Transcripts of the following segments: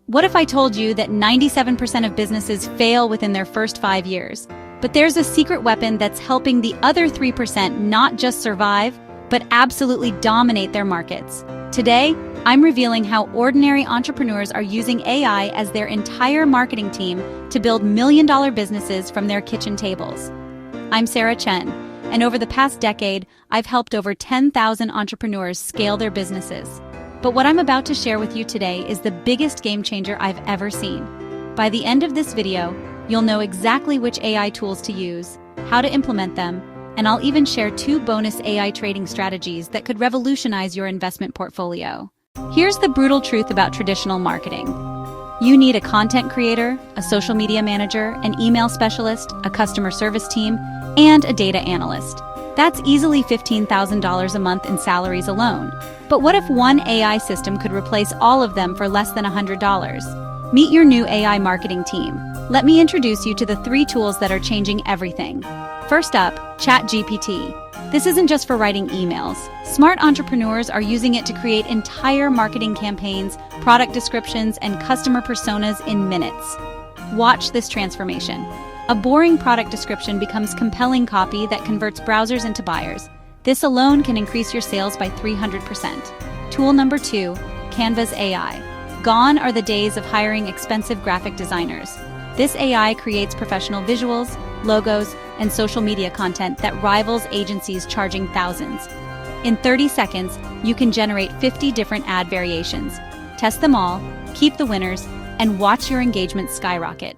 What if I told you that 97% of businesses fail within their first 5 years? But there's a secret weapon that's helping the other 3% not just survive, but absolutely dominate their markets. Today, I'm revealing how ordinary entrepreneurs are using AI as their entire marketing team to build million-dollar businesses from their kitchen tables. I'm Sarah Chen, and over the past decade, I've helped over 10,000 entrepreneurs scale their businesses. But what I'm about to share with you today is the biggest game changer I've ever seen. By the end of this video, you'll know exactly which AI tools to use, how to implement them, and I'll even share 2 bonus AI trading strategies that could revolutionize your investment portfolio. Here's the brutal truth about traditional marketing. You need a content creator, a social media manager, an email specialist, a customer service team, and a data analyst. That's easily $15,000 a month in salaries alone. But what if one AI system could replace all of them for less than $100? Meet your new AI marketing team. Let me introduce you to the 3 tools that are changing everything. First up, ChatGPT. This isn't just for writing emails. Smart entrepreneurs are using it to create entire marketing campaigns, product descriptions, and customer personas in minutes. Watch this transformation. A boring product description becomes compelling copy that converts browsers into buyers. This alone can increase your sales by 300%. Tool number 2, Canva AI. Gone are the days of hiring expensive graphic designers. This AI creates professional visuals, logos, and social media content that rivals agencies charging thousands. In 30 seconds, you can generate 50 different ad variations. Test them all, keep the winners, and watch your engagement skyrocket.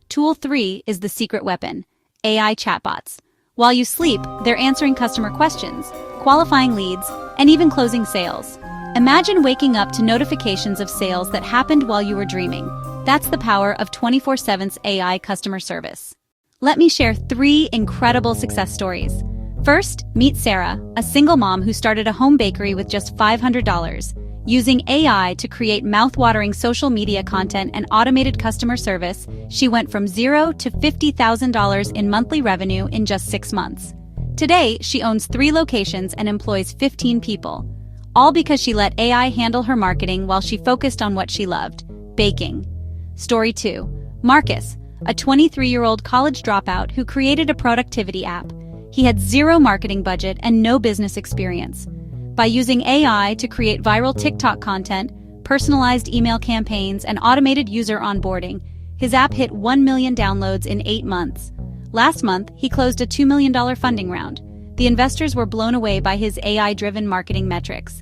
Tool 3 is the secret weapon, AI chatbots. While you sleep, they're answering customer questions, qualifying leads, and even closing sales. Imagine waking up to notifications of sales that happened while you were dreaming. That's the power of 24/7's AI customer service. Let me share 3 incredible success stories. First, meet Sarah, a single mom who started a home bakery with just $500. Using AI to create mouth-watering social media content and automated customer service, she went from $0 to $50,000 in monthly revenue in just 6 months. Today, she owns 3 locations and employs 15 people, all because she let AI handle her marketing while she focused on what she loved, baking. Story 2. Marcus, a 23-year-old college dropout who created a productivity app. He had 0 marketing budget and no business experience. By using AI to create viral TikTok content, personalized email campaigns, and automated user onboarding, his app hit 1 million downloads in 8 months. Last month, he closed a $2 million funding round. The investors were blown away by his AI-driven marketing metrics.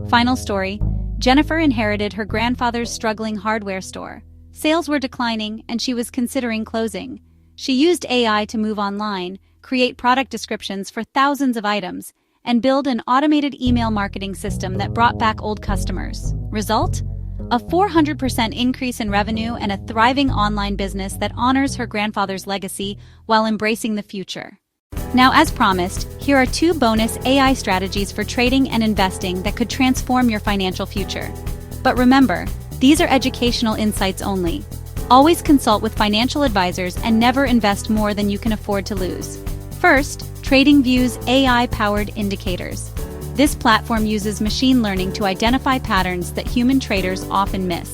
Final story, Jennifer inherited her grandfather's struggling hardware store. Sales were declining, and she was considering closing. She used AI to move online, create product descriptions for thousands of items, and build an automated email marketing system that brought back old customers. Result? A 400% increase in revenue and a thriving online business that honors her grandfather's legacy while embracing the future. Now, as promised, here are 2 bonus AI strategies for trading and investing that could transform your financial future. But remember, these are educational insights only. Always consult with financial advisors and never invest more than you can afford to lose. First, TradingView's AI-powered indicators. This platform uses machine learning to identify patterns that human traders often miss.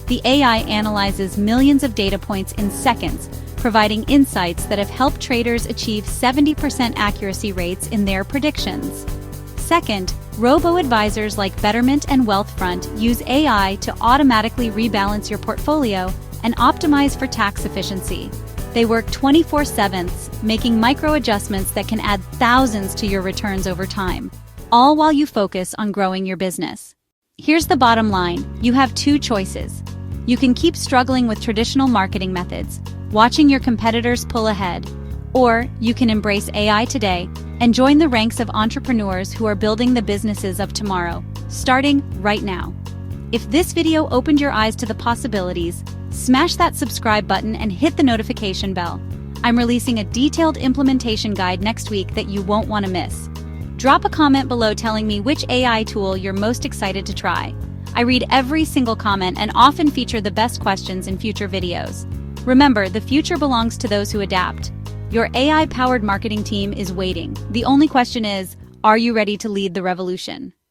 The AI analyzes millions of data points in seconds, providing insights that have helped traders achieve 70% accuracy rates in their predictions. Second, robo-advisors like Betterment and Wealthfront use AI to automatically rebalance your portfolio and optimize for tax efficiency. They work 24/7, making micro adjustments that can add thousands to your returns over time, all while you focus on growing your business. Here's the bottom line, you have 2 choices. You can keep struggling with traditional marketing methods, watching your competitors pull ahead, or you can embrace AI today and join the ranks of entrepreneurs who are building the businesses of tomorrow, starting right now. If this video opened your eyes to the possibilities, smash that subscribe button and hit the notification bell. I'm releasing a detailed implementation guide next week that you won't want to miss. Drop a comment below telling me which AI tool you're most excited to try. I read every single comment and often feature the best questions in future videos. Remember, the future belongs to those who adapt. Your AI-powered marketing team is waiting. The only question is, are you ready to lead the revolution?